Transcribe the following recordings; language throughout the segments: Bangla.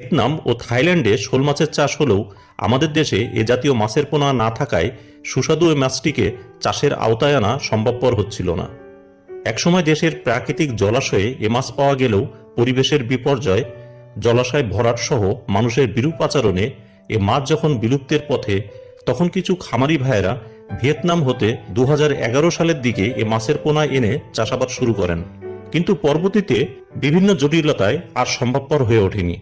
ভিয়েতনাম ও থাইল্যান্ডে শোল মাছের চাষ হলেও আমাদের দেশে এ জাতীয় মাছের পোনা না থাকায় সুস্বাদু এই মাছটিকে চাষের আওতায় আনা সম্ভবপর হচ্ছিল না। একসময় দেশের প্রাকৃতিক জলাশয়ে এ মাছ পাওয়া গেলেও পরিবেশের বিপর্যয়, জলাশয় ভরাট সহ মানুষের বিরূপ আচরণে এ মাছ যখন বিলুপ্তের পথে, তখন কিছু খামারি ভাইয়েরা ভিয়েতনাম হতে 2011 সালের দিকে এ মাছের পোনা এনে চাষাবাদ শুরু করেন। কিন্তু পরবর্তীতে বিভিন্ন জটিলতায় আর সম্ভবপর হয়ে ওঠেনি।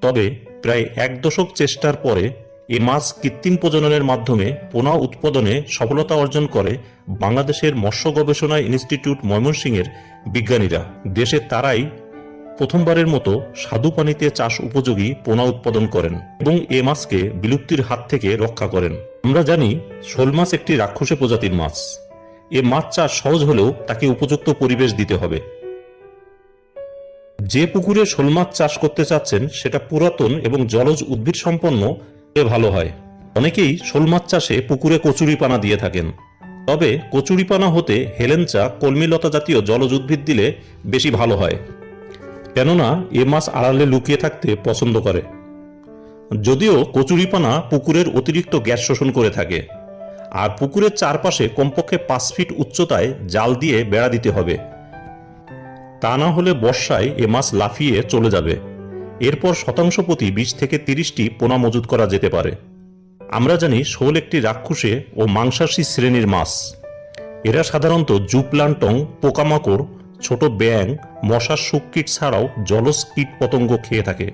তবে প্রায় এক দশক চেষ্টার পরে এ মাছ কৃত্রিম প্রজননের মাধ্যমে পোনা উৎপাদনে সফলতা অর্জন করে বাংলাদেশের মৎস্য গবেষণা ইনস্টিটিউট ময়মনসিংহের বিজ্ঞানীরা। দেশে তারাই প্রথমবারের মতো স্বাদু পানিতে চাষ উপযোগী পোনা উৎপাদন করেন এবং এ মাছকে বিলুপ্তির হাত থেকে রক্ষা করেন। আমরা জানি শোল মাছ একটি রাক্ষসী প্রজাতির মাছ। এ মাছ চাষ সহজ হলেও তাকে উপযুক্ত পরিবেশ দিতে হবে। যে পুকুরে শোল মাছ চাষ করতে চাচ্ছেন সেটা পুরাতন এবং জলজ উদ্ভিদ সম্পন্ন ভালো হয়। অনেকেই শোল মাছ চাষে পুকুরে কচুরিপানা দিয়ে থাকেন, তবে কচুরিপানা হতে হেলেঞ্চা, কলমিলতা জাতীয় জলজ উদ্ভিদ দিলে বেশি ভালো হয়, কেননা এ মাছ আড়ালে লুকিয়ে থাকতে পছন্দ করে। যদিও কচুরিপানা পুকুরের অতিরিক্ত গ্যাস শোষণ করে থাকে, আর পুকুরের চারপাশে কমপক্ষে 5 ফিট উচ্চতায় জাল দিয়ে বেড়া দিতে হবে, তা না হলে বর্ষায় এ মাছ লাফিয়ে চলে যাবে। এরপর শতাংশ প্রতি 20 থেকে 30টি পোনা মজুত করা যেতে পারে। আমরা জানি শোল একটি রাক্ষসে ও মাংসাশী শ্রেণীর মাছ। এরা সাধারণত জুপ্লান্টং, পোকামাকড়, ছোট ব্যাঙ, মশার শুক কীট ছাড়াও জলজ কীট পতঙ্গ খেয়ে থাকে।